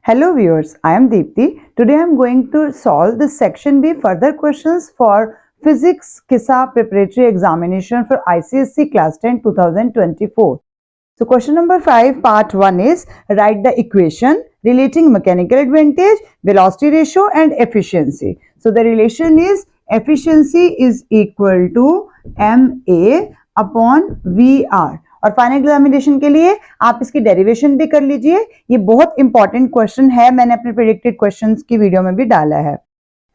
Hello viewers, I am Deepti. Today I am going to solve the section B further questions for Physics KISA preparatory examination for ICSE class 10 2024. So question number 5 part 1 is write the equation relating mechanical advantage, velocity ratio and efficiency. So the relation is efficiency is equal to MA upon VR. और final examination के लिए आप इसकी derivation भी कर लीजिए. ये बहुत इंपॉर्टेंट क्वेश्चन है, मैंने अपने प्रेडिक्टेड क्वेश्चंस की वीडियो में भी डाला है.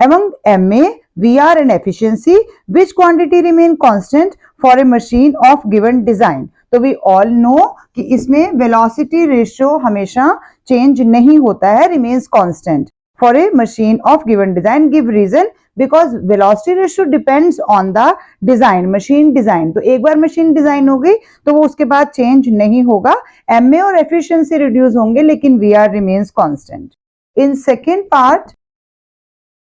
Among MA, VR and efficiency, which quantity remain constant for a machine of given design? तो we all know कि इसमें velocity ratio हमेशा change नहीं होता है, remains constant for a machine of given design. Give reason. Because velocity ratio depends on the design, machine design. तो एक बार machine design हो गई तो वो उसके बाद change नहीं होगा. MA और efficiency reduce होंगे लेकिन VR remains constant. In second part,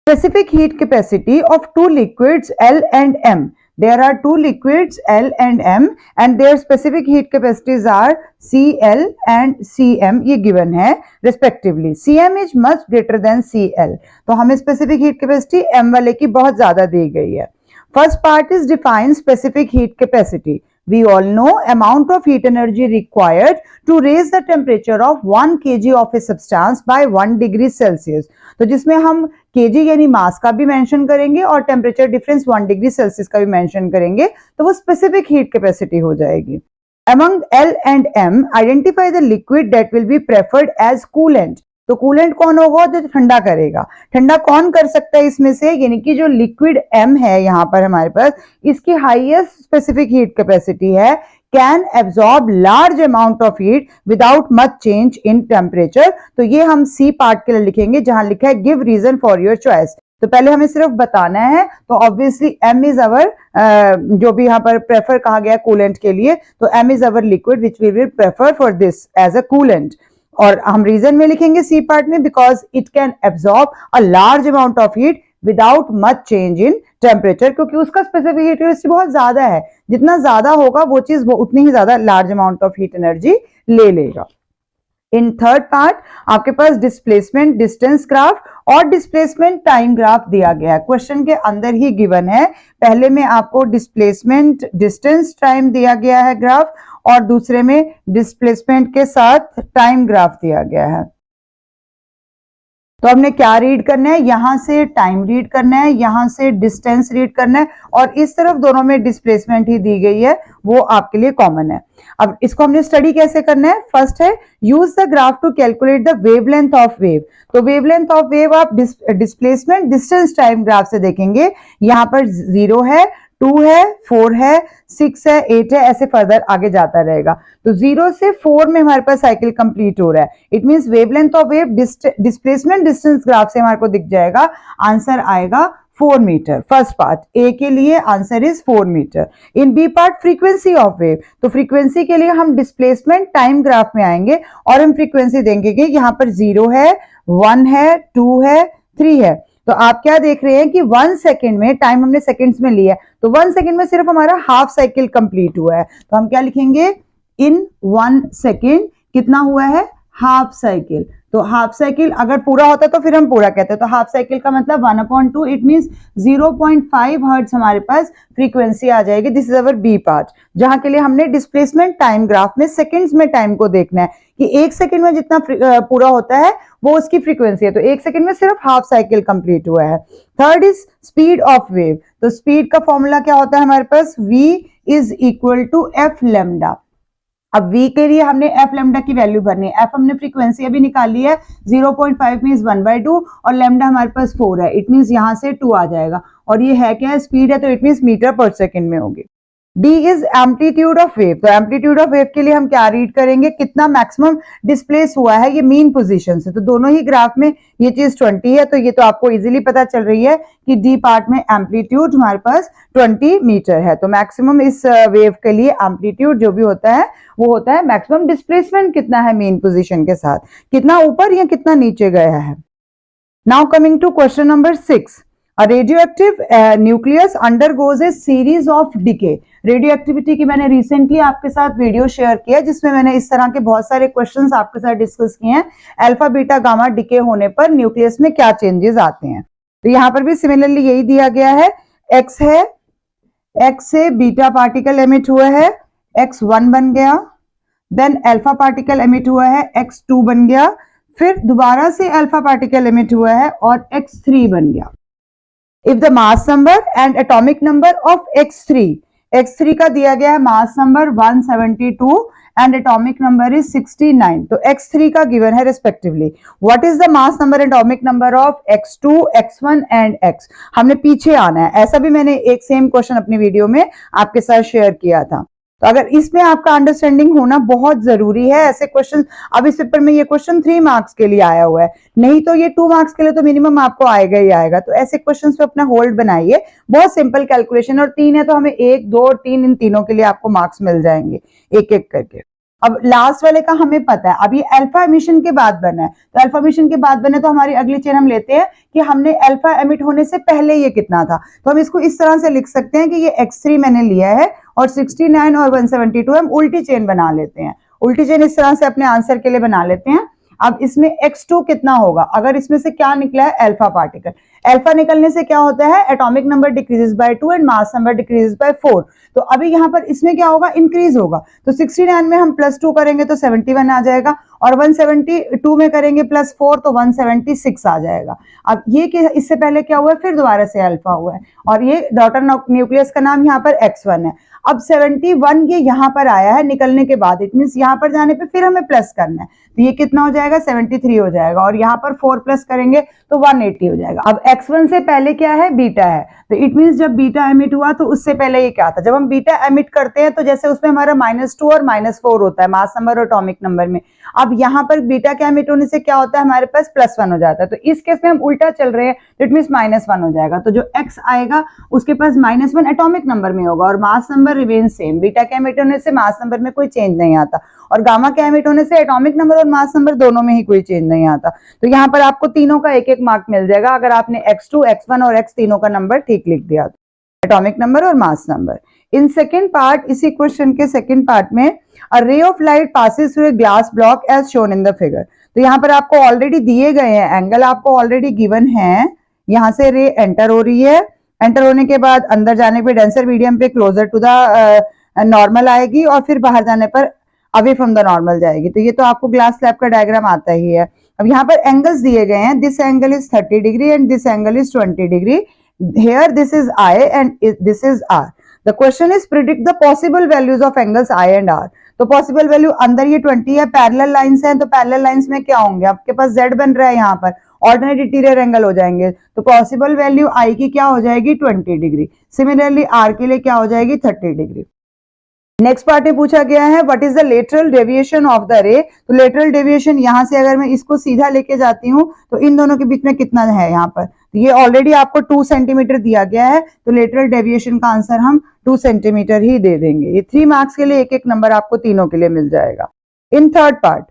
specific heat capacity of two liquids L and M. There are two liquids L and M and their specific heat capacities are Cl and Cm. ये given है respectively. Cm is much greater than Cl. तो हमें specific heat capacity M वाले की बहुत ज़्यादा दी गई है. First part is define specific heat capacity. We all know amount of heat energy required to raise the temperature of 1 kg of a substance by 1 degree Celsius. तो जिसमें हम kg यानी मास का भी मेंशन करेंगे और टेम्परेचर डिफरेंस 1 डिग्री सेल्सियस का भी मेंशन करेंगे तो वो स्पेसिफिक हीट कैपेसिटी हो जाएगी. Among L and M, identify the liquid that will be preferred as coolant. तो कूलेंट कौन होगा जो ठंडा करेगा. ठंडा कौन कर सकता है इसमें से, यानी कि जो लिक्विड M है यहाँ पर हमारे पास, इसकी हाईएस्ट स्पेसिफिक हीट कैपेसिटी है, can absorb large amount of heat without much change in temperature. तो ये हम सी पार्ट के लिए लिखेंगे जहां लिखा है give reason for your choice. तो पहले हमें सिर्फ बताना है. तो ऑब्वियसली M इज अवर जो भी यहाँ पर प्रेफर कहा गया कूलेंट के लिए, तो M is our liquid which we will prefer for this as a coolant. और हम रीजन में लिखेंगे सी पार्ट में because it can absorb a large amount of heat without much change in temperature, क्योंकि उसका स्पेसिफिक हीट कैपेसिटी बहुत ज्यादा है. जितना ज्यादा होगा वो चीज वो उतनी ही ज्यादा large amount of heat energy ले लेगा. इन थर्ड पार्ट आपके पास डिस्प्लेसमेंट डिस्टेंस ग्राफ और डिस्प्लेसमेंट टाइम ग्राफ दिया गया है. क्वेश्चन के अंदर ही गिवन है. पहले में आपको डिस्प्लेसमेंट डिस्टेंस टाइम दिया गया है ग्राफ और दूसरे में डिस्प्लेसमेंट के साथ टाइम ग्राफ दिया गया है. तो हमने क्या रीड करना है, यहां से टाइम रीड करना है, यहां से डिस्टेंस रीड करना है और इस तरफ दोनों में डिस्प्लेसमेंट ही दी गई है, वो आपके लिए कॉमन है. अब इसको हमने स्टडी कैसे करना है. फर्स्ट है use the graph to calculate the wavelength of wave. तो वेवलेंथ ऑफ वेव आप डिस्प्लेसमेंट डिस्टेंस टाइम ग्राफ से देखेंगे. यहां पर 0 है, 2 है, 4 है, 6 है, 8 है, ऐसे फर्दर आगे जाता रहेगा. तो 0 से 4 में हमारे पास साइकिल कंप्लीट हो रहा है. It means wavelength of wave displacement distance graph से हमारे को दिख जाएगा. आंसर आएगा 4 मीटर. फर्स्ट पार्ट ए के लिए answer is 4 metre. In B part frequency of wave. तो फ्रीक्वेंसी के लिए हम डिस्प्लेसमेंट टाइम ग्राफ में आएंगे और हम फ्रीक्वेंसी देखेंगे. यहाँ पर 0 है, 1 है, 2 है, 3 है. तो आप क्या देख रहे हैं कि 1 सेकेंड में, टाइम हमने सेकेंड्स में लिया है, तो 1 सेकेंड में सिर्फ हमारा हाफ साइकिल कंप्लीट हुआ है. तो हम क्या लिखेंगे, इन 1 सेकेंड कितना हुआ है, हाफ साइकिल. तो हाफ साइकिल अगर पूरा होता तो फिर हम पूरा कहते हैं. तो हाफ साइकिल का मतलब 1/2. इट मींस 0.5 हर्ट्ज हमारे पास फ्रीक्वेंसी आ जाएगी. This is our B part, जहां के लिए हमने डिस्प्लेसमेंट टाइम ग्राफ में सेकंड्स में टाइम को देखना है कि 1 सेकंड में जितना पूरा होता है वो उसकी फ्रीक्वेंसी है. तो 1 सेकंड में सिर्फ हाफ साइकिल कंप्लीट हुआ है. Third is speed of wave. तो स्पीड का फॉर्मूला क्या होता है हमारे पास, v is equal to F lambda. अब v के लिए हमने एफ लैम्डा की वैल्यू भरनी है. एफ हमने फ्रीक्वेंसी अभी निकाली है, 0.5 मींस 1/2 और लैम्डा हमारे पास 4 है. इट मींस यहां से 2 आ जाएगा और ये है क्या है, स्पीड है, तो इट मींस मीटर पर सेकंड में होगी. D is amplitude of wave. तो एम्पलीट्यूड ऑफ वेव के लिए हम क्या रीड करेंगे, कितना मैक्सिमम डिस्प्लेस हुआ है ये मीन पोजीशन से. तो दोनों ही ग्राफ में ये चीज 20 है, तो ये तो आपको इजीली पता चल रही है कि D पार्ट में एम्पलीट्यूड हमारे पास 20 मीटर है. तो मैक्सिमम इस वेव के लिए एम्पलीट्यूड जो भी होता है वो होता है मैक्सिमम डिस्प्लेसमेंट कितना है मीन पोजीशन के साथ, कितना ऊपर या कितना नीचे गया है. Now coming to question number 6. Radioactive nucleus undergoes a series of decay. Radioactivity की मैंने रिसेंटली आपके साथ वीडियो शेयर किया जिसमें मैंने इस तरह के बहुत सारे क्वेश्चंस आपके साथ डिस्कस किए हैं। अल्फा बीटा गामा डिके होने पर न्यूक्लियस में क्या चेंजेस आते हैं। तो यहाँ पर भी सिमिलरली यही दिया गया है, एक्स है, एक्स से बीटा पार्टिकल एमिट हुआ है, x1 बन गया, देन अल्फा पार्टिकल एमिट हुआ है, x2 बन गया, फिर दोबारा से अल्फा पार्टिकल एमिट हुआ है और x3 बन गया। If the mass number and atomic number of x3 का दिया गया है mass number 172 and atomic number is 69, तो x3 का गिवन है respectively. What is the mass number and atomic number of x2, x1 and x। हमने पीछे आना है, ऐसा भी मैंने एक सेम क्वेश्चन अपनी वीडियो में आपके साथ शेयर किया था। तो अगर इसमें आपका अंडरस्टैंडिंग होना बहुत जरूरी है। ऐसे क्वेश्चन, अब इस पेपर में ये क्वेश्चन 3 मार्क्स के लिए आया हुआ है, नहीं तो ये 2 मार्क्स के लिए तो मिनिमम आपको आएगा ही आएगा। तो ऐसे क्वेश्चंस पे अपना होल्ड बनाइए, बहुत सिंपल कैलकुलेशन, और 3 है तो हमें 1, 2 और 3 इन तीनों के लिए आपको मार्क्स मिल जाएंगे एक एक करके। अब लास्ट वाले का हमें पता है, अब ये अल्फा एमिशन के बाद बना है, तो अल्फा एमिशन के बाद बने तो हमारी अगली चेन हम लेते हैं कि हमने अल्फा एमिट होने से पहले ये कितना था। तो हम इसको इस तरह से लिख सकते हैं कि ये x3 मैंने लिया है और 69 और 172 हम उल्टी चेन बना लेते हैं। उल्टी चेन इस तरह से अपने आंसर के लिए बना लेते हैं। अब इसमें x2 कितना होगा, अगर इसमें से क्या निकला है अल्फा पार्टिकल, अल्फा निकलने से क्या होता है, atomic number decreases by 2 and mass number decreases by 4। तो अभी यहाँ पर इसमें क्या होगा, इंक्रीज होगा। तो 69 में हम +2 करेंगे तो 71 आ जाएगा, और 172 में करेंगे +4 तो 176 आ जाएगा। अब ये कि इससे पहले क्या हुआ है, फिर दोबारा से अल्फा हुआ है, और ये डॉटर न्यूक्लियस का नाम यहाँ पर x1 है। अब 71 ये यहाँ पर आया है निकलने के बाद, इट मींस यहाँ पर जाने पे फिर हमें प्लस करना है, तो ये कितना हो जाएगा 73 हो जाएगा, और यहाँ पर 4 प्लस करेंगे तो 180 हो जाएगा। अब x1 से पहले क्या है, बीटा है, तो इट मींस जब बीटा एमिट हुआ तो उससे पहले ये क्या था। जब हम बीटा एमिट करते हैं तो जैसे उसमें हमारा -2 और -4 होता है मास नंबर और एटॉमिक नंबर में, अब यहाँ पर बीटा के एमिट होने से क्या होता है, हमारे पास +1 हो जाता है। तो इस केस में हम उल्टा चल रहे हैं, तो इट मींस -1 हो जाएगा। तो जो x आएगा उसके पास -1 एटॉमिक नंबर में होगा और mass number remain same. Beta के एमिट होने से मास नंबर में कोई चेंज नहीं आता, और गामा के एमिट होने से एटॉमिक नंबर और मास नंबर दोनों में ही कोई चेंज नहीं आता। तो यहाँ पर आपको तीनों का एक एक मार्क मिल जाएगा अगर आपने x2, x1 और x तीनों का नंबर ठीक लिख दिया, एटॉमिक नंबर और mass number. In second part, इसी क्वेश्चन के सेकेंड पार्ट में, a ray of light passes through a glass block as shown in the figure. तो यहाँ पर आपको ऑलरेडी दिए गए हैं, एंगल आपको ऑलरेडी गिवन है, यहाँ से रे एंटर हो रही है, एंटर होने के बाद अंदर जाने पे डेंसर मीडियम पे क्लोजर टू द नॉर्मल आएगी, और फिर बाहर जाने पर अवे फ्रॉम द नॉर्मल जाएगी। तो ये तो आपको ग्लास स्लैब का डायग्राम आता ही है। अब यहाँ पर एंगल्स दिए गए हैं, this angle is 30 degree and this angle is 20 degree. Here this is I and this is R. The question is predict the possible values of angles I and R. तो possible value अंदर ये 20 है, parallel lines हैं, तो parallel lines में क्या होंगे, आपके पास Z बन रहा है, यहाँ पर ऑल्टरनेट इंटीरियर एंगल हो जाएंगे, तो पॉसिबल वैल्यू I की क्या हो जाएगी 20 डिग्री। सिमिलरली R के लिए क्या हो जाएगी 30 डिग्री। नेक्स्ट पार्ट में पूछा गया है what is the lateral deviation of the रे। तो लेटरल डेविएशन यहाँ से अगर मैं इसको सीधा लेके जाती हूँ तो इन दोनों के बीच में कितना है यहाँ पर, तो ये ऑलरेडी आपको 2 सेंटीमीटर दिया गया है, तो लेटरल डेविएशन का आंसर हम 2 सेंटीमीटर ही दे देंगे। ये 3 मार्क्स के लिए एक एक नंबर आपको तीनों के लिए मिल जाएगा। In third part,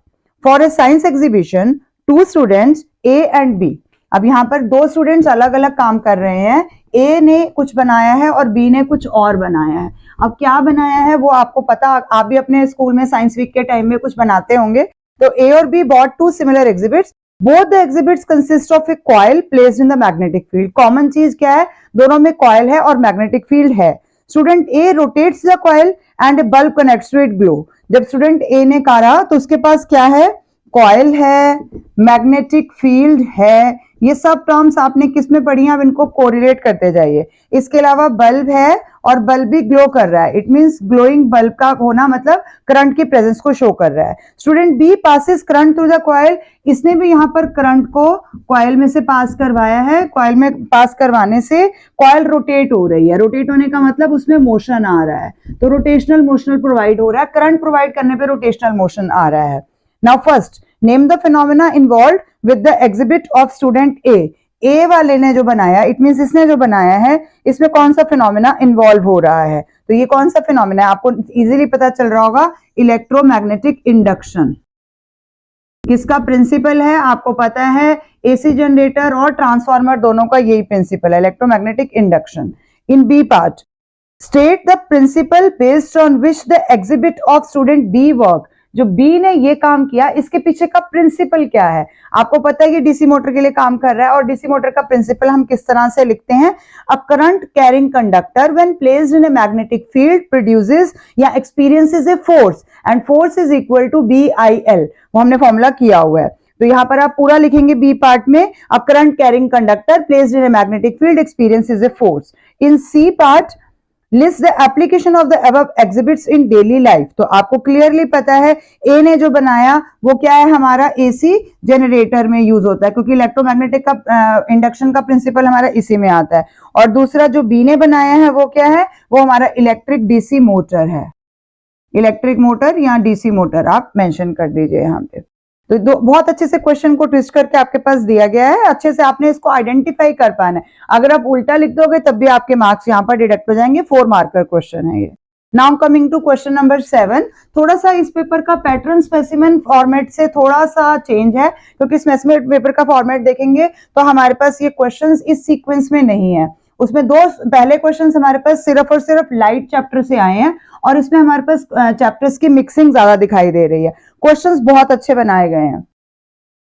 for a science exhibition 2 students A and B. अब यहाँ पर 2 स्टूडेंट्स अलग अलग काम कर रहे हैं, ए ने कुछ बनाया है और बी ने कुछ और बनाया है। अब क्या बनाया है वो आपको पता, आप भी अपने स्कूल में साइंस वीक के टाइम में कुछ बनाते होंगे। तो ए और B both 2 similar exhibits, both the exhibits consist of a coil placed in the magnetic field. Common चीज क्या है, दोनों में कॉइल है और मैग्नेटिक फील्ड है। Student A rotates the coil and a bulb connects to it glow. जब student A ने करा तो उसके पास क्या है, कॉइल है, मैग्नेटिक फील्ड है। ये सब टर्म्स आपने किस में पढ़ी हैं, अब इनको कोरिलेट करते जाइए। इसके अलावा बल्ब है और बल्ब भी ग्लो कर रहा है, इट मींस ग्लोइंग बल्ब का होना मतलब करंट की प्रेजेंस को शो कर रहा है। Student B passes current through the coil, इसने भी यहाँ पर करंट को कॉइल में से पास करवाया है। कॉइल में पास करवाने से कॉइल रोटेट हो रही है, रोटेट होने का मतलब उसमें मोशन आ रहा है, तो रोटेशनल मोशन प्रोवाइड हो रहा है, करंट प्रोवाइड करने पे रोटेशनल मोशन आ रहा है। Now first name the phenomena involved with the exhibit of student A. A वाले ने जो बनाया, इट मींस इसने जो बनाया है, इसमें कौन सा फिनोमेना इन्वॉल्व हो रहा है, तो ये कौन सा फिनोमेना है आपको इजीली पता चल रहा होगा, इलेक्ट्रोमैग्नेटिक इंडक्शन। किसका प्रिंसिपल है? आपको पता है एसी जनरेटर और ट्रांसफार्मर दोनों का यही प्रिंसिपल है, electromagnetic induction. In B part, state the principle based on which the exhibit of student B work. जो बी ने ये काम किया, इसके पीछे का प्रिंसिपल क्या है? आपको पता है कि डीसी मोटर के लिए काम कर रहा है, और डीसी मोटर का प्रिंसिपल हम किस तरह से लिखते हैं? A current carrying conductor when placed in a magnetic field produces या experiences a force, and force is equal to B I L. वो हमने फॉर्मूला किया हुआ है, तो यहां पर आप पूरा लिखेंगे बी पार्ट में, a current carrying conductor placed in a magnetic field experiences a force. In C part, list the application of the above exhibits in daily life. तो आपको क्लियरली पता है ए ने जो बनाया वो क्या है? हमारा एसी जनरेटर में यूज होता है, क्योंकि इलेक्ट्रोमैग्नेटिक का इंडक्शन का प्रिंसिपल हमारा इसी में आता है। और दूसरा जो बी ने बनाया है वो क्या है? वो हमारा इलेक्ट्रिक डीसी मोटर है। इलेक्ट्रिक मोटर या डीसी मोटर आप मेंशन कर दीजिए यहाँ पे। तो बहुत अच्छे से क्वेश्चन को ट्विस्ट करके आपके पास दिया गया है, अच्छे से आपने इसको आइडेंटिफाई कर पाना है। अगर आप उल्टा लिख दोगे तब भी आपके मार्क्स यहाँ पर डिडक्ट हो जाएंगे। 4 मार्कर क्वेश्चन है ये। Now coming to question number 7, थोड़ा सा इस पेपर का पैटर्न स्पेसिमेन फॉर्मेट से थोड़ा सा चेंज है, क्योंकि स्पेसिमेन पेपर का फॉर्मेट देखेंगे तो हमारे पास ये क्वेश्चंस इस सीक्वेंस में नहीं है। उसमें दो पहले क्वेश्चंस हमारे पास सिर्फ और सिर्फ लाइट चैप्टर से आए हैं, और इसमें हमारे पास चैप्टर्स की मिक्सिंग ज्यादा दिखाई दे रही है। क्वेश्चंस बहुत अच्छे बनाए गए हैं।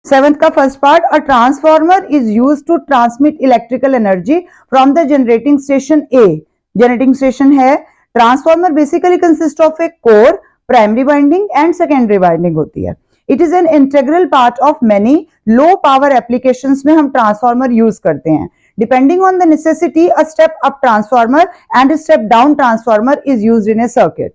7th का first part, a transformer is used to transmit electrical energy from the generating station A. Generating station है। Transformer basically consist of a core, primary winding and secondary winding होती है। It is an integral part of many low power applications में हम transformer use करते हैं। Depending on the necessity, a step up transformer and a step down transformer is used in a circuit.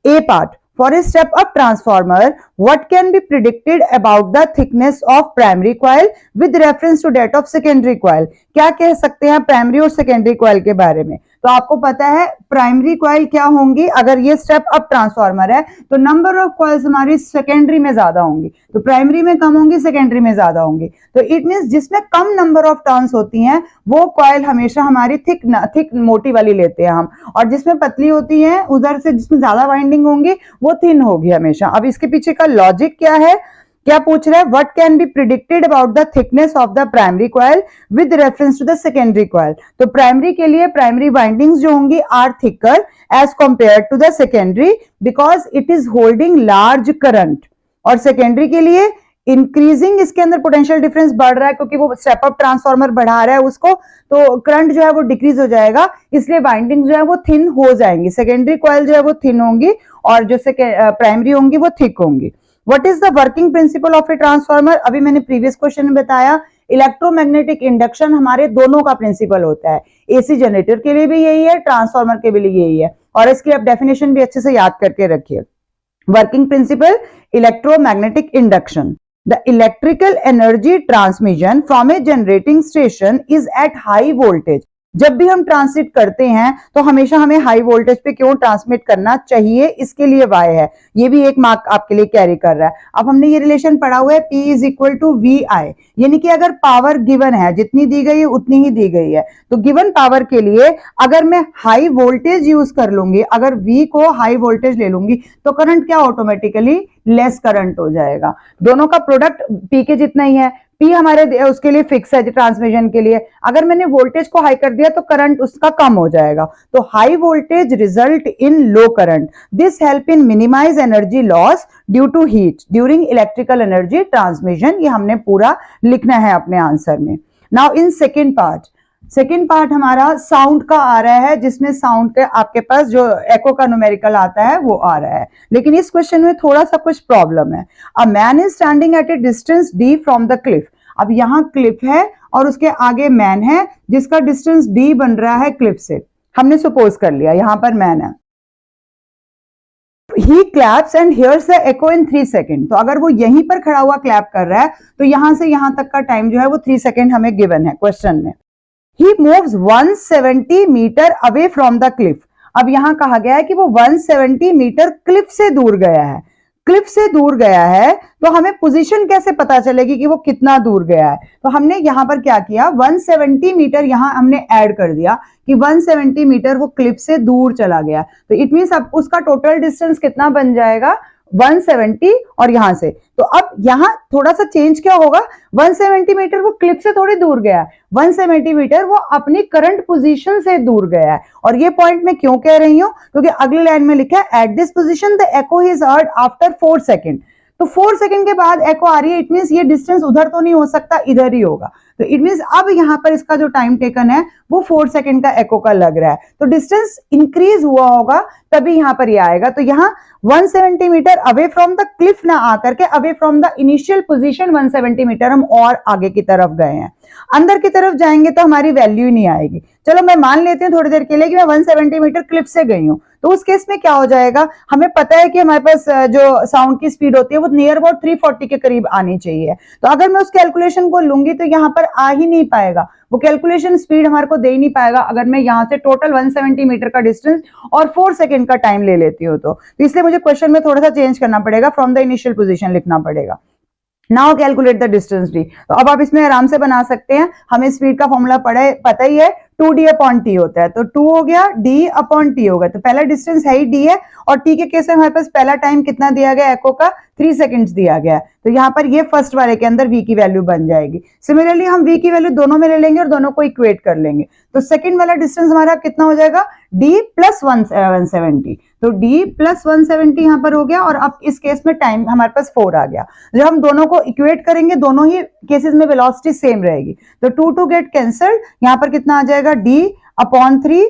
A part, for a step up transformer, what can be predicted about the thickness of primary coil with reference to that of secondary coil? क्या कह सकते हैं primary और secondary coil के बारे में? तो आपको पता है प्राइमरी कॉइल क्या होंगी? अगर ये स्टेप अप ट्रांसफार्मर है तो नंबर ऑफ कॉइल्स हमारी सेकेंडरी में ज्यादा होंगी, तो प्राइमरी में कम होंगी, सेकेंडरी में ज्यादा होंगी। तो इट मींस जिसमें कम नंबर ऑफ टर्न्स होती हैं वो कॉइल हमेशा हमारी थिक मोटी वाली लेते हैं हम, और जिसमें पतली होती है उधर से जिसमें ज्यादा वाइंडिंग होंगी वो थिन होगी हमेशा। अब इसके पीछे का लॉजिक क्या है? क्या पूछ रहा है? What can be predicted about the thickness of the primary coil with reference to the secondary coil. तो प्राइमरी के लिए प्राइमरी वाइंडिंग्स जो होंगी are thicker as compared to the secondary, because it is holding large current. और secondary के लिए increasing, इसके अंदर पोटेंशियल डिफरेंस बढ़ रहा है क्योंकि वो स्टेप अप ट्रांसफार्मर बढ़ा रहा है उसको, तो करंट जो है वो डिक्रीज हो जाएगा, इसलिए वाइंडिंग जो है वो थिन हो जाएंगी। सेकेंडरी कॉइल जो है वो थिन होंगी और जो प्राइमरी होंगी वो थिक होंगी। What is the working principle of a transformer? अभी मैंने प्रीवियस क्वेश्चन में बताया, इलेक्ट्रोमैग्नेटिक इंडक्शन हमारे दोनों का प्रिंसिपल होता है। एसी जनरेटर के लिए भी यही है, ट्रांसफार्मर के लिए यही है, और इसकी आप डेफिनेशन भी अच्छे से याद करके रखिए। Working principle electromagnetic induction, the electrical energy transmission from a generating station is at high voltage। जब भी हम ट्रांसमिट करते हैं तो हमेशा हमें हाई वोल्टेज पे क्यों ट्रांसमिट करना चाहिए? इसके लिए वाई है, ये भी एक मार्क आपके लिए कैरी कर रहा है। अब हमने ये रिलेशन पढ़ा हुआ है P is equal to V I, यानी कि अगर पावर गिवन है, जितनी दी गई है उतनी ही दी गई है, तो गिवन पावर के लिए अगर मैं हाई वोल्टेज यूज कर लूंगी, अगर V को हाई वोल्टेज ले लूंगी तो करंट क्या ऑटोमेटिकली लेस करंट हो जाएगा। दोनों का प्रोडक्ट P के जितना ही है, P हमारे उसके लिए फिक्स है ट्रांसमिशन के लिए। अगर मैंने वोल्टेज को हाई कर दिया तो करंट उसका कम हो जाएगा, तो high voltage result in low current. This help in minimise energy loss due to heat during electrical energy transmission. ये हमने पूरा लिखना है अपने आंसर में। नाउ इन सेकेंड पार्ट हमारा साउंड का आ रहा है, जिसमें साउंड के आपके पास जो एको का न्यूमेरिकल आता है वो आ रहा है, लेकिन इस क्वेश्चन में थोड़ा सा कुछ प्रॉब्लम है। A man is standing at a distance d from the cliff. अब यहाँ क्लिफ है और उसके आगे मैन है जिसका डिस्टेंस d बन रहा है क्लिफ से, हमने सपोज कर लिया यहाँ पर मैन है। He claps and hears the echo in 3 second. तो अगर वो यहीं पर खड़ा हुआ क्लैप कर रहा है तो यहां से यहां तक का टाइम जो है वो 3 सेकेंड हमें गिवन है क्वेश्चन में। He moves 170 metre away from the cliff. अब यहां कहा गया है कि वो 170 मीटर क्लिफ से दूर गया है। क्लिफ से दूर गया है तो हमें पोजीशन कैसे पता चलेगी कि वो कितना दूर गया है? तो हमने यहां पर क्या किया, 170 मीटर यहां हमने ऐड कर दिया कि 170 मीटर वो क्लिफ से दूर चला गया, तो इट मींस अब उसका टोटल डिस्टेंस कितना बन जाएगा? 170 और यहां से, तो अब यहां थोड़ा सा चेंज क्या होगा, 170 मीटर वो क्लिफ से थोड़ी दूर गया है, 170 मीटर वो अपनी करंट पोजीशन से दूर गया है। और ये पॉइंट मैं क्यों कह रही हूं, क्योंकि अगली लाइन में लिखा है at this position the echo is heard after 4 second. तो 4 सेकंड के बाद एको आ रही है, इट मींस ये डिस्टेंस उधर तो नहीं हो सकता, इधर ही होगा। तो इट मींस अब यहां पर इसका जो टाइम टेकन है वो 4 सेकंड का एको का लग रहा है, तो डिस्टेंस इंक्रीज हुआ होगा तभी यहां पर ये आएगा। तो यहां 170 metre away from the cliff ना आकर के away from the initial position 170 metre हम और आगे की तरफ गए हैं। अंदर की तरफ जाएंगे तो हमारी वैल्यू ही नहीं आएगी। चलो मैं मान लेती हूँ थोड़ी देर के लिए कि मैं 170 मीटर क्लिफ से गई हूँ, तो उस केस में क्या हो जाएगा, हमें पता है कि हमारे पास जो साउंड की स्पीड होती है वो नियर अबाउट 340 के करीब आनी चाहिए। तो अगर मैं उस कैलकुलेशन को लूंगी तो यहाँ पर आ ही नहीं पाएगा, वो कैलकुलेशन स्पीड हमारे को दे ही नहीं पाएगा अगर मैं यहाँ से टोटल 170 मीटर का डिस्टेंस और 4 सेकंड का टाइम ले लेती हूँ। तो इसलिए मुझे क्वेश्चन में थोड़ा सा चेंज करना पड़ेगा, फ्रॉम द इनिशियल पोजीशन लिखना पड़ेगा। Now calculate the distance D. तो अब आप इसमें आराम से बना सकते हैं, हमें स्पीड का फॉर्मूला पता ही है, 2d अपॉन टी होता है, तो 2 हो गया, d अपॉन टी होगा। तो पहला डिस्टेंस है ही d है, और t के केस में हमारे पास पहला टाइम कितना दिया गया, एको का 3 सेकंड्स दिया गया है, तो यहाँ पर ये फर्स्ट वाले के अंदर v की वैल्यू बन जाएगी। सिमिलरली हम v की वैल्यू दोनों में ले लेंगे और दोनों को इक्वेट कर लेंगे, तो सेकंड वाला डिस्टेंस हमारा कितना हो जाएगा, d प्लस 170। तो d प्लस 170 यहाँ पर हो गया, और अब इस केस में टाइम हमारे पास 4 आ गया। जब हम दोनों को इक्वेट करेंगे दोनों ही केसेस में वेलोसिटी सेम रहेगी, तो 2 गेट कैंसल्ड, यहाँ पर कितना आ जाएगा, d अपॉन 3,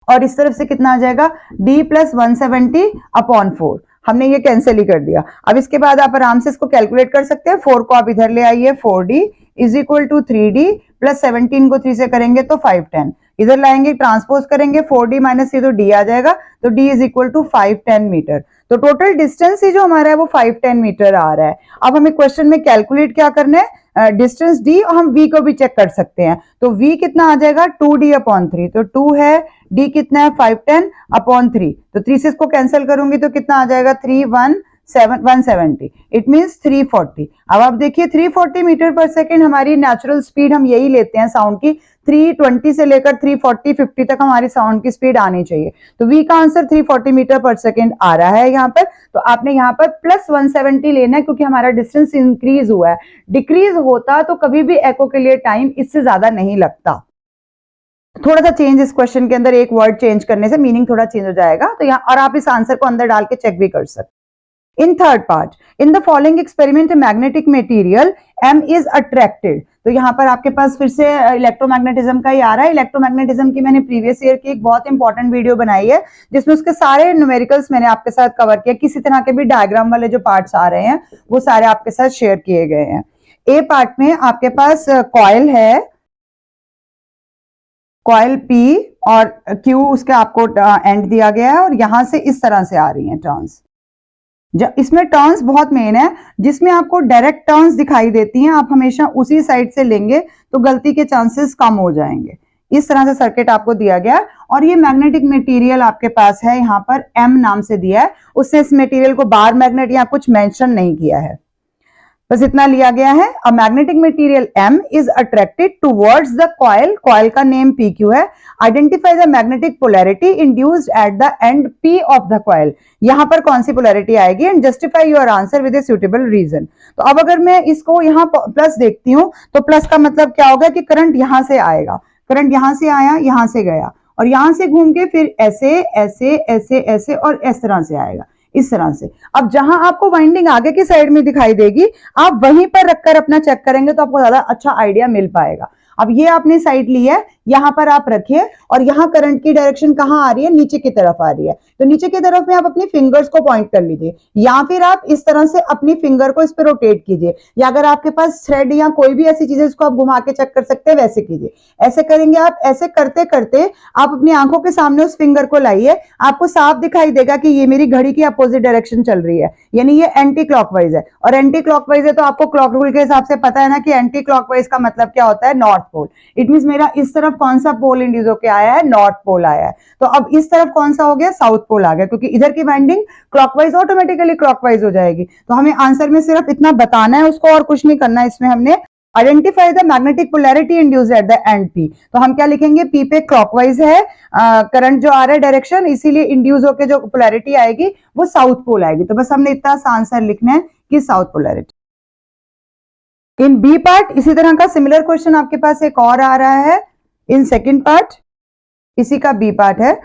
और इस तरफ से कितना आ जाएगा, d प्लस 170 अपॉन 4। हमने ये कैंसिल ही कर दिया। अब इसके बाद आप आराम से इसको कैलकुलेट कर सकते हैं, 4 को आप इधर ले आइए, 4d is equal to 3d plus 17 को 3 से करेंगे तो 510, इधर लाएंगे ट्रांसपोज करेंगे, 4d माइनस ये तो d आ जाएगा, तो d is equal to 510 metre. तो टोटल डिस्टेंस ही जो हमारा है वो 510 मीटर आ रहा है। अब हमें क्वेश्चन में कैलकुलेट क्या करना है, डिस्टेंस d, और हम v को भी चेक कर सकते हैं। तो v कितना आ जाएगा, 2d अपॉन 3, तो 2 है, d कितना है 510 अपॉन 3, तो 3 से इसको कैंसिल करूंगी तो कितना आ जाएगा, 170, इट मींस 340। अब आप देखिए 340 मीटर पर सेकेंड हमारी नेचुरल स्पीड, हम यही लेते हैं साउंड की, 320 से लेकर 340 50 तक हमारी साउंड की स्पीड आनी चाहिए। तो v का आंसर 340 मीटर पर सेकेंड आ रहा है यहाँ पर। तो आपने यहाँ पर प्लस 170 लेना है, क्योंकि हमारा डिस्टेंस इंक्रीज हुआ है, डिक्रीज होता तो कभी भी एको के लिए टाइम इससे ज्यादा नहीं लगता। थोड़ा सा चेंज इस क्वेश्चन के अंदर, एक वर्ड चेंज करने से मीनिंग थोड़ा चेंज हो जाएगा, तो यहाँ और आप इस आंसर को अंदर डाल के चेक भी कर सकते। In third part, in the following experiment, a magnetic material M is attracted। तो यहाँ पर आपके पास फिर से इलेक्ट्रोमैग्नेटिज्म का ही आ रहा है। इलेक्ट्रोमैग्नेटिज्म की मैंने प्रीवियस ईयर की एक बहुत इंपॉर्टेंट वीडियो बनाई है, जिसमें उसके सारे न्यूमेरिकल्स मैंने आपके साथ कवर किया, किसी तरह के भी डायग्राम वाले जो पार्ट्स आ रहे हैं वो सारे आपके साथ शेयर किए गए हैं। ए पार्ट में आपके पास कॉइल है, कॉइल P और Q उसके आपको एंड दिया गया है, और यहां से इस तरह से आ रही हैं टर्न्स। इसमें टर्न्स बहुत मेन है, जिसमें आपको डायरेक्ट टर्न्स दिखाई देती हैं, आप हमेशा उसी साइड से लेंगे तो गलती के चांसेस कम हो जाएंगे। इस तरह से सर्किट आपको दिया गया, और ये मैग्नेटिक मटेरियल आपके पास है, यहाँ पर M नाम से दिया है, उसने इस मटेरियल को बार मैग्नेट या कुछ मेंशन नहीं किया है, बस इतना लिया गया है। A magnetic material M is attracted towards the coil, coil का नेम PQ है। Identify the magnetic polarity induced at the end P of the coil, यहां पर कौन सी पोलैरिटी आएगी, and justify your answer with a suitable reason. तो अब अगर मैं इसको यहाँ प्लस देखती हूँ, तो प्लस का मतलब क्या होगा कि करंट यहां से आएगा, करंट यहां से आया, यहां से गया, और यहां से घूम के फिर ऐसे ऐसे ऐसे ऐसे और इस तरह से आएगा, इस तरह से। अब जहां आपको वाइंडिंग आगे की साइड में दिखाई देगी, आप वहीं पर रखकर अपना चेक करेंगे तो आपको ज्यादा अच्छा आइडिया मिल पाएगा। अब ये आपने साइड ली है, यहां पर आप रखिए, और यहां करंट की डायरेक्शन कहां आ रही है, नीचे की तरफ आ रही है, तो नीचे की तरफ में आप अपनी फिंगर्स को पॉइंट कर लीजिए, या फिर आप इस तरह से अपनी फिंगर को इस पर रोटेट कीजिए, या अगर आपके पास थ्रेड या कोई भी ऐसी चीज है इसको आप घुमा के चेक कर सकते हैं, वैसे कीजिए। ऐसे करेंगे आप, ऐसे करते करते आप अपनी आंखों के सामने उस फिंगर को लाइए, आपको साफ दिखाई देगा कि ये मेरी घड़ी की अपोजिट डायरेक्शन चल रही है, यानी ये एंटी क्लॉकवाइज है। और एंटी क्लॉकवाइज है तो आपको क्लॉक रूल के हिसाब से पता है ना कि एंटी क्लॉकवाइज का मतलब क्या होता है, नॉर्थ पोल। इट मींस मेरा इस तरफ कौन सा पोल इंड्यूस होके आया है, नॉर्थ पोल आया है, तो अब इस तरफ कौन सा हो गया, साउथ पोल आ गया, क्योंकि इधर की वाइंडिंग क्लॉकवाइज ऑटोमेटिकली क्लॉकवाइज हो जाएगी। तो हमें आंसर में सिर्फ इतना बताना है उसको, और कुछ नहीं करना है इसमें हमने। Identify the magnetic polarity induced at the and P, तो हम क्या लिखेंगे, पी पे क्लॉकवाइज है करंट जो आ रहा है डायरेक्शन, इसीलिए इंड्यूस होकर जो पोलैरिटी आएगी वो साउथ पोल आएगी। तो बस हमने इतना सा आंसर लिखना है कि साउथ पोलैरिटी। इन बी पार्ट इसी तरह का सिमिलर क्वेश्चन आपके पास एक और आ रहा है इन सेकेंड पार्ट, इसी का बी पार्ट है।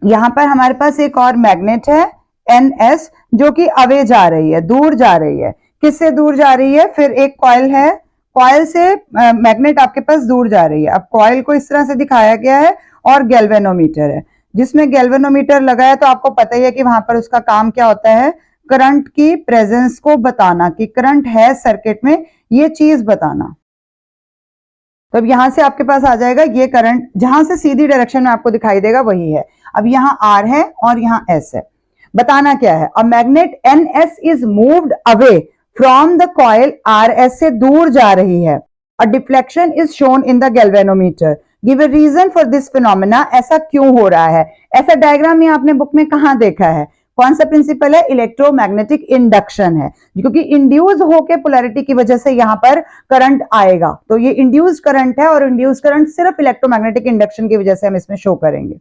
यहां पर हमारे पास एक और मैग्नेट है NS जो कि अवे जा रही है, दूर जा रही है। किससे दूर जा रही है, फिर एक कॉइल है, कॉइल से मैग्नेट आपके पास दूर जा रही है। अब कॉइल को इस तरह से दिखाया गया है और गैल्वेनोमीटर है, जिसमें गैल्वेनोमीटर लगा है तो आपको पता ही है कि वहां पर उसका काम क्या होता है, करंट की प्रेजेंस को बताना कि करंट है सर्किट में, ये चीज बताना। तो अब यहां से आपके पास आ जाएगा ये करंट, जहां से सीधी डायरेक्शन में आपको दिखाई देगा वही है। अब यहाँ R है और यहाँ S है। बताना क्या है, a magnet NS is moved away from the coil, RS से दूर जा रही है। A deflection is shown in the galvanometer, give a reason for this phenomena, ऐसा क्यों हो रहा है। ऐसा डायग्राम ये आपने बुक में कहां देखा है, कौन सा प्रिंसिपल है, इलेक्ट्रोमैग्नेटिक इंडक्शन है, क्योंकि इंड्यूस होके पोलैरिटी की वजह से यहां पर करंट आएगा। तो ये इंड्यूस्ड करंट है और इंड्यूस्ड करंट सिर्फ इलेक्ट्रोमैग्नेटिक इंडक्शन की वजह से हम इसमें शो करेंगे।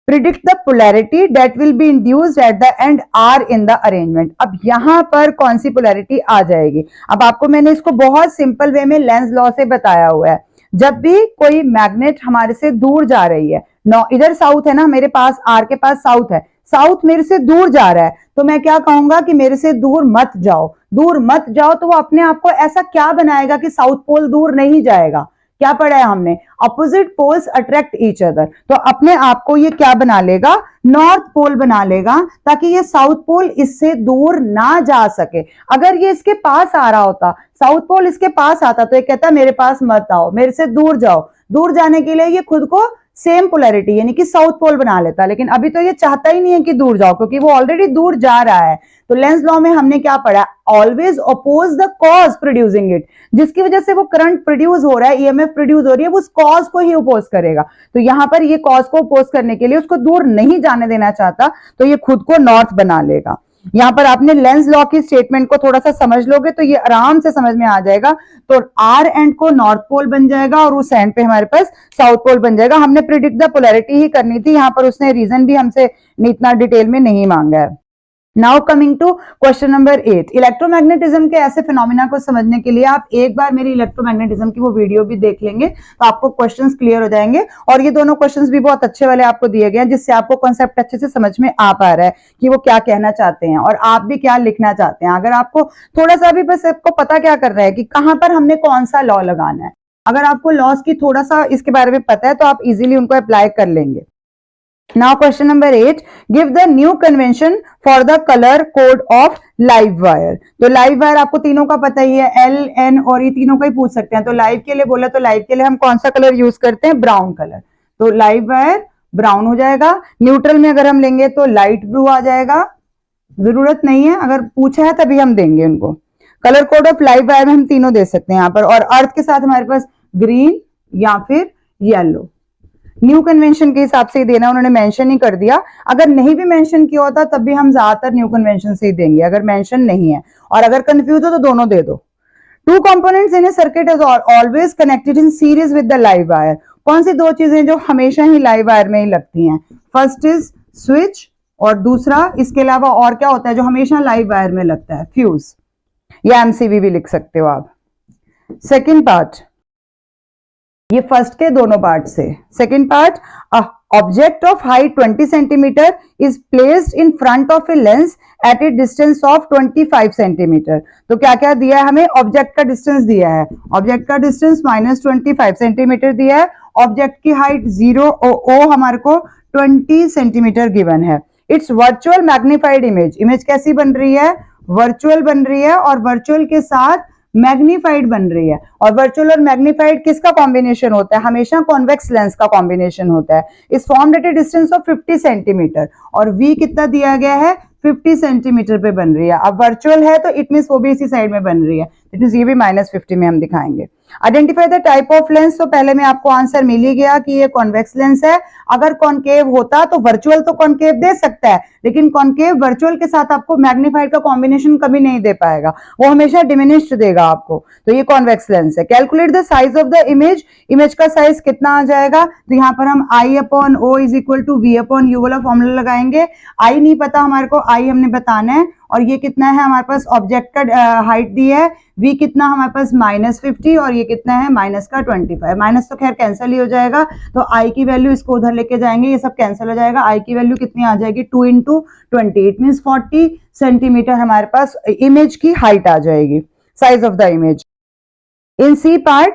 Predict the polarity that will be induced at the end R in the arrangement. अब यहां पर कौन सी पोलैरिटी आ जाएगी, अब आपको मैंने इसको बहुत सिंपल वे में लेंस लॉ से बताया हुआ है। जब भी कोई मैग्नेट हमारे से दूर जा रही है, इधर साउथ है ना मेरे पास, आर के पास साउथ है, साउथ मेरे से दूर जा रहा है, तो मैं क्या कहूंगा कि मेरे से दूर मत जाओ, दूर मत जाओ। तो वो अपने आप को ऐसा क्या बनाएगा कि साउथ पोल दूर नहीं जाएगा। क्या पढ़ा है हमने, opposite poles attract each other, तो अपने आप को ये क्या बना लेगा, नॉर्थ पोल बना लेगा, ताकि ये साउथ पोल इससे दूर ना जा सके। अगर ये इसके पास आ रहा होता, साउथ पोल इसके पास आता, तो ये कहता मेरे पास मत आओ, मेरे से दूर जाओ। दूर जाने के लिए ये खुद को सेम पोलैरिटी यानी कि साउथ पोल बना लेता, लेकिन अभी तो ये चाहता ही नहीं है कि दूर जाओ, क्योंकि वो ऑलरेडी दूर जा रहा है। तो लेंस लॉ में हमने क्या पढ़ा, always oppose the cause producing it, जिसकी वजह से वो करंट प्रोड्यूस हो रहा है, ईएमएफ प्रोड्यूस हो रही है, वो उस कॉज को ही अपोज करेगा। तो यहां पर ये कॉज को अपोज करने के लिए उसको दूर नहीं जाने देना चाहता, तो ये खुद को नॉर्थ बना लेगा। यहां पर आपने लेंस लॉ की स्टेटमेंट को थोड़ा सा समझ लोगे तो ये आराम से समझ में आ जाएगा। तो आर एंड को नॉर्थ पोल बन जाएगा और उस एंड पे हमारे पास साउथ पोल बन जाएगा। हमने प्रिडिक्ट द पोलैरिटी ही करनी थी, यहां पर उसने रीजन भी हमसे इतना डिटेल में नहीं मांगा है। Now coming to question number 8, electromagnetism के ऐसे फिनोमिना को समझने के लिए आप एक बार मेरी इलेक्ट्रोमैग्नेटिज्म की वो वीडियो भी देख लेंगे, तो आपको क्वेश्चंस क्लियर हो जाएंगे। और ये दोनों क्वेश्चंस भी बहुत अच्छे वाले आपको दिए गए हैं, जिससे आपको कॉन्सेप्ट अच्छे से समझ में आ पा रहा है कि वो क्या कहना चाहते हैं और आप भी क्या लिखना चाहते हैं। अगर आपको थोड़ा सा भी बस आपको पता क्या कर रहा है कि कहां पर हमने कौन सा लॉ लगाना है, अगर आपको लॉस की थोड़ा सा इसके बारे में पता है तो आप इजिली उनको अप्लाई कर लेंगे। Now question number 8, give the new convention for the color code of live wire। तो live wire आपको तीनों का पता ही है, L, N और ये तीनों का ही पूछ सकते हैं। तो लाइव के लिए बोला तो लाइव के लिए हम कौन सा कलर यूज करते हैं, ब्राउन कलर, तो लाइव वायर ब्राउन हो जाएगा। न्यूट्रल में अगर हम लेंगे तो लाइट ब्लू आ जाएगा, जरूरत नहीं है, अगर पूछा है तभी हम देंगे उनको। Colour code of live wire में हम तीनों दे सकते हैं यहाँ पर, और अर्थ के साथ हमारे पास ग्रीन या फिर येलो। न्यू कन्वेंशन के हिसाब से ही देना, उन्होंने मेंशन ही कर दिया। अगर नहीं भी मेंशन किया होता तब भी हम ज्यादातर न्यू कन्वेंशन से ही देंगे, अगर मेंशन नहीं है। और अगर कंफ्यूज हो तो दोनों दे दो। Two components in A circuit is always connected in series with the live wire. कौन सी दो चीजें जो हमेशा ही लाइव वायर में ही लगती हैं, फर्स्ट इज स्विच और दूसरा इसके अलावा और क्या होता है जो हमेशा लाइव वायर में लगता है, फ्यूज या एमसीवी भी लिख सकते हो आप। सेकेंड पार्ट, ये फर्स्ट के दोनों पार्ट से। Second part, object of height 20 centimetre is placed in front of a lens at a distance of 25 centimetre. तो क्या क्या दिया है हमें, ऑब्जेक्ट का डिस्टेंस दिया है, ऑब्जेक्ट का डिस्टेंस -25 सेंटीमीटर दिया है, ऑब्जेक्ट की हाइट 0 ओ हमारे को 20 सेंटीमीटर गिवन है। It's virtual magnified image, image कैसी बन रही है, वर्चुअल बन रही है, और वर्चुअल के साथ मैग्नीफाइड बन रही है। और वर्चुअल और मैग्नीफाइड किसका कॉम्बिनेशन होता है, हमेशा कॉन्वेक्स लेंस का कॉम्बिनेशन होता है। इस formed at a distance of 50 centimetre, और v कितना दिया गया है, 50 सेंटीमीटर पे बन रही है। अब वर्चुअल है तो इट मींस वो भी इसी साइड में बन रही है, इट मींस ये भी -50 में हम दिखाएंगे। Identify the type of lens, तो पहले में आपको आंसर मिल ही गया कि ये कॉन्वेक्स लेंस है। अगर कॉन्केव होता तो वर्चुअल तो कॉन्केव दे सकता है, लेकिन कॉन्केव वर्चुअल के साथ आपको मैग्नीफाइड का कॉम्बिनेशन कभी नहीं दे पाएगा, वो हमेशा डिमिनिश्ड देगा आपको। तो ये कॉन्वेक्स लेंस है। Calculate the size of the image, image का साइज कितना आ जाएगा, तो यहाँ पर हम I upon O is equal to V upon U वाला फॉर्मूला लगाएंगे। I नहीं पता हमारे को, I हमने बताना है, और ये कितना है हमारे पास ऑब्जेक्ट का हाइट दी है, V कितना हमारे पास -50 और ये कितना है माइनस का 25। माइनस तो खैर कैंसिल ही हो जाएगा, तो I की वैल्यू इसको उधर लेके जाएंगे, ये सब कैंसिल हो जाएगा। I की वैल्यू कितनी आ जाएगी 2 × 20, इट मीन्स 40 सेंटीमीटर हमारे पास इमेज की हाइट आ जाएगी, size of the image. In C part,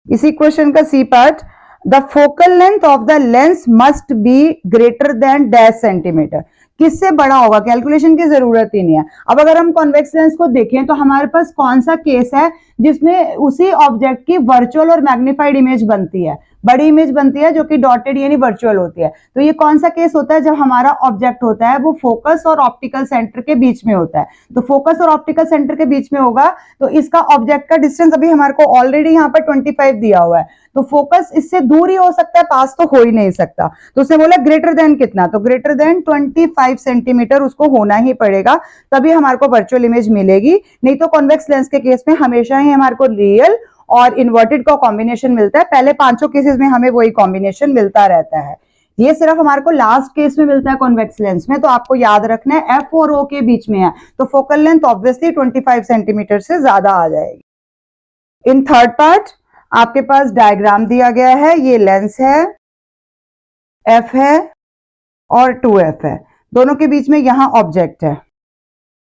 इसी क्वेश्चन का C part, the focal length of the lens must be greater than dash centimetre. किससे बड़ा होगा, कैलकुलेशन की जरूरत ही नहीं है। अब अगर हम कॉन्वेक्स लेंस को देखें तो हमारे पास कौन सा केस है जिसमें उसी ऑब्जेक्ट की वर्चुअल और मैग्नीफाइड इमेज बनती है, बड़ी इमेज बनती है जो कि डॉटेड यानी वर्चुअल होती है। तो ये कौन सा केस होता है, जब हमारा ऑब्जेक्ट होता है वो फोकस और ऑप्टिकल सेंटर के बीच में होता है। तो फोकस और ऑप्टिकल सेंटर के बीच में होगा, तो इसका ऑब्जेक्ट का डिस्टेंस अभी हमारे को ऑलरेडी यहाँ पर 25 दिया हुआ है, तो फोकस इससे दूर ही हो सकता है, पास तो हो ही नहीं सकता। तो उसने बोला ग्रेटर देन कितना, तो ग्रेटर देन 25 सेंटीमीटर उसको होना ही पड़ेगा, तभी हमारे को वर्चुअल इमेज मिलेगी। नहीं तो कॉन्वेक्स लेंस के केस में हमेशा ही हमारे को रियल और इन्वर्टेड का कॉम्बिनेशन मिलता है। पहले पांचों केसेस में हमें वही कॉम्बिनेशन मिलता रहता है, ये सिर्फ हमारे को लास्ट केस में मिलता है कॉन्वेक्स लेंस में। तो आपको याद रखना है F और O के बीच में है, तो फोकल लेंथ ऑब्वियसली 25 सेंटीमीटर से ज्यादा आ जाएगी। इन थर्ड पार्ट आपके पास डायग्राम दिया गया है, ये लेंस है, F है और 2F है, दोनों के बीच में यहाँ ऑब्जेक्ट है,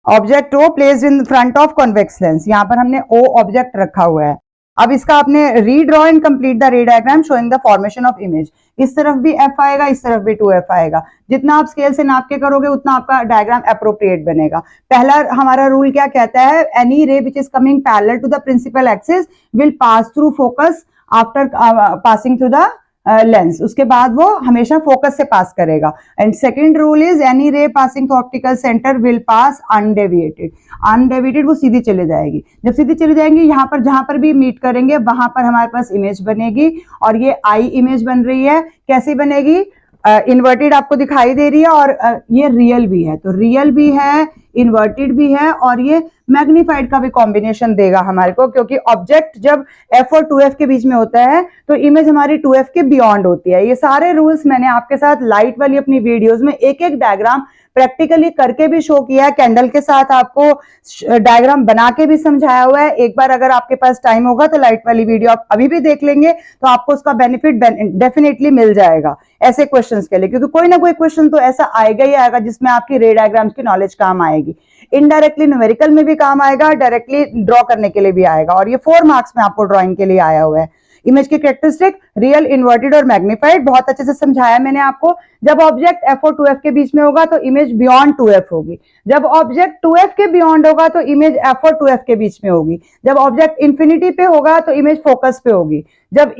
object O placed in front of convex lens, यहाँ पर हमने O ऑब्जेक्ट रखा हुआ है। अब इसका आपने रीड्रॉ एंड कंप्लीट द रे diagram showing the formation of image. इस तरफ भी F आएगा, इस तरफ भी 2F आएगा, जितना आप स्केल से नाप के करोगे उतना आपका डायग्राम अप्रोप्रिएट बनेगा। पहला हमारा रूल क्या कहता है, any ray which is coming parallel to the principal axis will pass through focus after passing through the lens, उसके बाद वो हमेशा फोकस से पास करेगा। And second rule is any ray passing through optical centre will pass undeviated, undeviated वो सीधी चले जाएगी। जब सीधी चली जाएंगी, यहाँ पर जहां पर भी मीट करेंगे वहां पर हमारे पास इमेज बनेगी, और ये आई इमेज बन रही है। कैसी बनेगी, इन्वर्टेड आपको दिखाई दे रही है, और ये रियल भी है, तो रियल भी है, इन्वर्टेड भी है, और ये मैग्नीफाइड का भी कॉम्बिनेशन देगा हमारे को, क्योंकि ऑब्जेक्ट जब F और 2F के बीच में होता है तो इमेज हमारी 2F के बियॉन्ड होती है। ये सारे रूल्स मैंने आपके साथ लाइट वाली अपनी वीडियोस में एक एक डायग्राम प्रैक्टिकली करके भी शो किया है, कैंडल के साथ आपको डायग्राम बना के भी समझाया हुआ है। एक बार अगर आपके पास टाइम होगा तो लाइट वाली वीडियो आप अभी भी देख लेंगे, तो आपको उसका बेनिफिट डेफिनेटली मिल जाएगा ऐसे क्वेश्चंस के लिए, क्योंकि कोई ना कोई क्वेश्चन तो ऐसा आएगा ही आएगा जिसमें आपकी रे डायग्राम्स की नॉलेज काम आएगी। इनडायरेक्टली न्यूमेरिकल में भी काम आएगा, डायरेक्टली ड्रॉ करने के लिए भी आएगा, और ये 4 मार्क्स में आपको ड्राइंग के लिए आया हुआ है। इमेज की कैरेक्टरिस्टिक, रियल, इन्वर्टेड और मैग्नीफाइड, बहुत अच्छे से समझाया मैंने आपको। जब ऑब्जेक्ट F और 2F के बीच में होगा तो इमेज बियॉन्ड 2F होगी, जब ऑब्जेक्ट 2F के बियॉन्ड होगा तो इमेज F और 2F के बीच में होगी, जब ऑब्जेक्ट इंफिनिटी पे होगा तो इमेज फोकस पे होगी, जब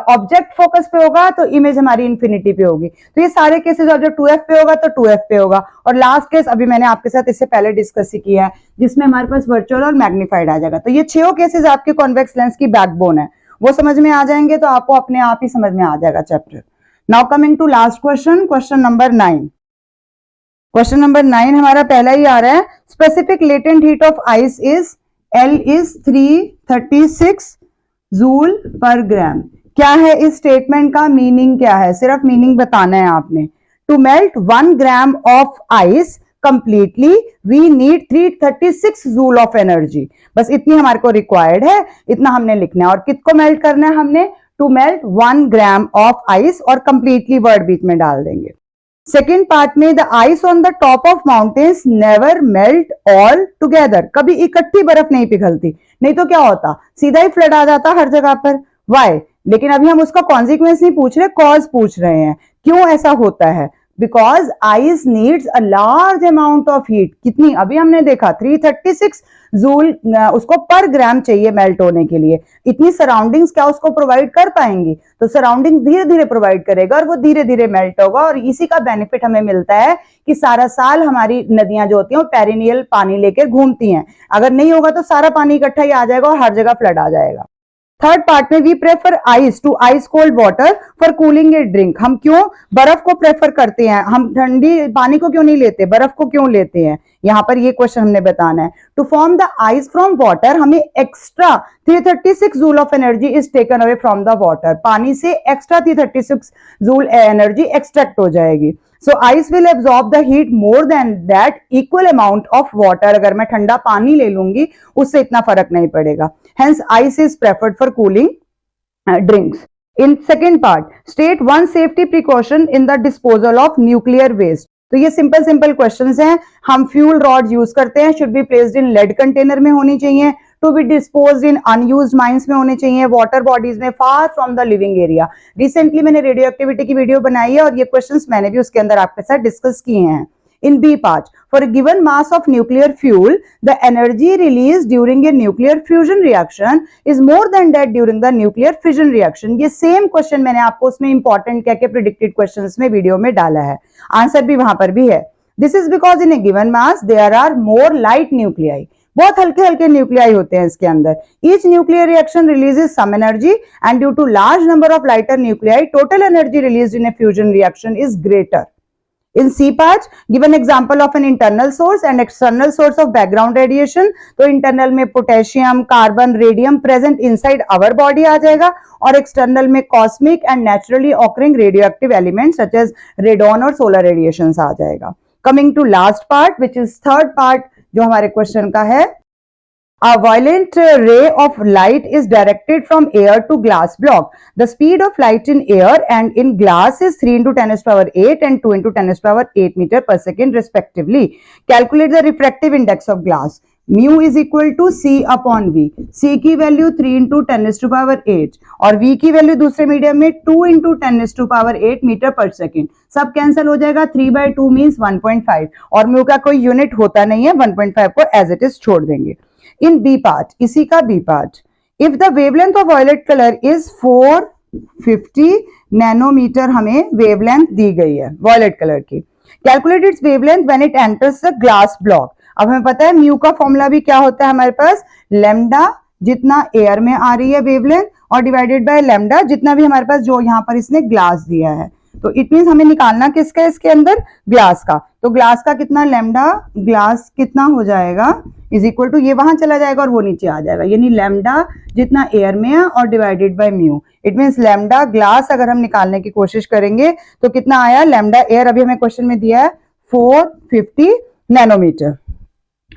ऑब्जेक्ट फोकस पे होगा तो इमेज हमारी इंफिनिटी पे होगी। तो ये सारे केसेस ऑब्जेक्ट 2F पे होगा तो 2F पे होगा, और लास्ट केस अभी मैंने आपके साथ इससे पहले डिस्कस ही किया है, जिसमें हमारे पास वर्चुअल और मैग्नीफाइड आ जाएगा। तो ये 6 केसेस आपके कॉन्वेक्स लेंस की बैकबोन है, वो समझ में आ जाएंगे तो आपको अपने आप ही समझ में आ जाएगा chapter. Now coming to last question, question number 9। Question number 9 हमारा पहला ही आ रहा है, specific latent heat of ice is L is 336 joule per gram. क्या है इस स्टेटमेंट का मीनिंग, क्या है, सिर्फ मीनिंग बताना है आपने। To melt 1 gram of ice completely we need 336 joule of energy. बस इतनी हमारे को रिक्वायर्ड है, इतना हमने लिखना है। और कितको मेल्ट करना है हमने, to melt 1 gram of ice, और कंप्लीटली वर्ड बीच में डाल देंगे। सेकेंड पार्ट में, the ice on the top of mountains never melt all together. कभी इकट्ठी बर्फ नहीं पिघलती, नहीं तो क्या होता, सीधा ही फ्लड आ जाता हर जगह पर। वाई, लेकिन अभी हम उसका कॉन्सिक्वेंस नहीं पूछ रहे, कॉज पूछ रहे हैं, क्यों ऐसा होता है। Because ice needs a large amount of heat. कितनी, अभी हमने देखा 336 जूल उसको पर ग्राम चाहिए मेल्ट होने के लिए। इतनी सराउंडिंग्स क्या उसको प्रोवाइड कर पाएंगी, तो सराउंडिंग धीरे धीरे प्रोवाइड करेगा और वो धीरे धीरे मेल्ट होगा। और इसी का बेनिफिट हमें मिलता है कि सारा साल हमारी नदियां जो होती हैं वो पेरिनियल पानी लेकर घूमती हैं। अगर नहीं होगा तो सारा पानी इकट्ठा ही आ जाएगा और हर जगह फ्लड आ जाएगा। थर्ड पार्ट में we prefer ice to ice cold water for cooling a drink. हम क्यों बर्फ को प्रेफर करते हैं, हम ठंडी पानी को क्यों नहीं लेते, बर्फ को क्यों लेते हैं, यहां पर ये क्वेश्चन हमने बताना है। To form the ice from water हमें extra 336 joule of energy is taken away from the water. पानी से एक्स्ट्रा 336 जूल एनर्जी एक्सट्रैक्ट हो जाएगी। So ice will absorb the heat more than that equal amount of water. अगर मैं ठंडा पानी ले लूंगी उससे इतना फर्क नहीं पड़ेगा। Hence ice is preferred for cooling drinks. In second part, state one safety precaution in the disposal of nuclear waste. तो ये सिंपल सिंपल क्वेश्चंस हैं। हम फ्यूल रॉड यूज करते हैं, should be placed in lead container में होनी चाहिए, to be disposed in unused mines में होने चाहिए, वाटर बॉडीज में, far from the living area. Recently मैंने रेडियो एक्टिविटी की वीडियो बनाई है और ये क्वेश्चंस मैंने भी उसके अंदर आपके साथ डिस्कस किए हैं। In B part, for a given mass of nuclear fuel, the energy released during a nuclear fusion reaction is more than that during the nuclear fission reaction. ये सेम क्वेश्चन मैंने आपको उसमें इंपॉर्टेंट कह के predicted questions में video में डाला है, आंसर भी वहां पर भी है। This is because in a given mass there are more light nuclei. बहुत हल्के हल्के न्यूक्लियाई होते हैं इसके अंदर। Each nuclear reaction releases some energy and due to large number of lighter nuclei, total energy released in a fusion reaction is greater. In C part, give an example of an internal source and external source of background radiation. तो internal में potassium, carbon, radium present inside our body आ जाएगा और external में cosmic and naturally occurring radioactive elements such as radon और solar radiations आ जाएगा। Coming to last part, which is third part, जो हमारे question का है, a violent ray of light is directed from air to glass block. The speed of light in air and in glass is 3 into 10 to the power 8 and 2 into 10 to the power 8 meter per second respectively. Calculate the refractive index of glass. Mu is equal to C upon V. C की value 3 into 10 to the power 8 और V की value दूसरे medium में 2 into 10 to the power 8 metre पर second. सब cancel हो जाएगा, 3/2 means 1.5 और म्यू का कोई यूनिट होता नहीं है, 1.5 को एज इट इज छोड़ देंगे। In B part, इसी का B part, if the wavelength of violet color is 450 nanometre हमें वेवलेंथ दी गई है वॉयलेट कलर की। Calculate its wavelength when it enters the glass block. अब हमें पता है म्यू का फॉर्मूला भी क्या होता है हमारे पास, लेमडा जितना एयर में आ रही है वेवलेंथ और डिवाइडेड बाय लेमडा जितना भी हमारे पास जो यहाँ पर इसने ग्लास दिया है। तो इट मीन्स हमें निकालना किसका है इसके अंदर, ग्लास का। तो ग्लास का कितना, लेमडा ग्लास कितना हो जाएगा इज इक्वल टू, ये वहां चला जाएगा और वो नीचे आ जाएगा, यानी लेमडा जितना एयर में है और divided by mu. It means lambda glass अगर हम निकालने की कोशिश करेंगे तो कितना आया, लेमडा एयर अभी हमें क्वेश्चन में दिया है 450 nanometre.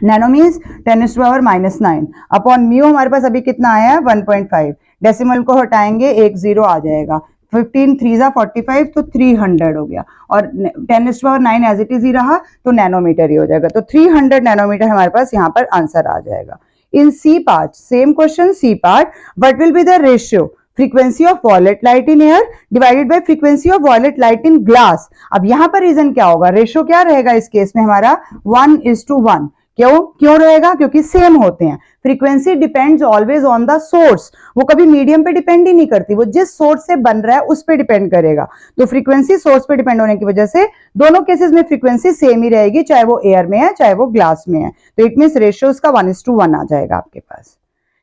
Nano means 10 to the power -9 upon mu हमारे पास अभी कितना आया है 1.5। डेसिमल को हटाएंगे, एक जीरो आ जाएगा, 15 3 जा 45 तो 300 हो गया और 10 to the power 9 as it is ही रहा तो नैनोमीटर ही हो जाएगा। तो 300 नैनोमीटर हमारे पास यहाँ पर आंसर आ जाएगा। In C part, same question C part, what will be the ratio frequency of violet light in air divided by frequency of violet light in glass. अब यहाँ पर रीजन क्या होगा, रेशियो क्या रहेगा इस केस में हमारा 1:1। क्यों रहेगा, क्योंकि सेम होते हैं। Frequency depends always on the source, वो कभी मीडियम पे डिपेंड ही नहीं करती, वो जिस सोर्स से बन रहा है उस पे डिपेंड करेगा। तो फ्रीक्वेंसी सोर्स पे डिपेंड होने की वजह से दोनों केसेस में फ्रीक्वेंसी सेम ही रहेगी, चाहे वो एयर में है चाहे वो ग्लास में है। तो इट मींस रेशियो का 1:1 आ जाएगा आपके पास।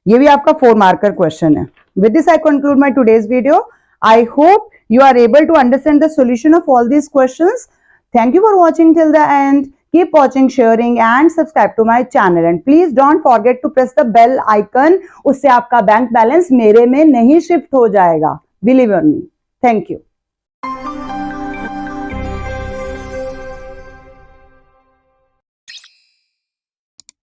ये भी आपका 4 मार्कर क्वेश्चन है। With this I conclude my today's video. I hope you are able to understand the solution of all these questions. Thank you for watching till the end. Keep watching, sharing and subscribe to my channel and please don't forget to press the bell icon. उससे आपका bank balance मेरे में नहीं shift हो जाएगा। Believe on me. Thank you.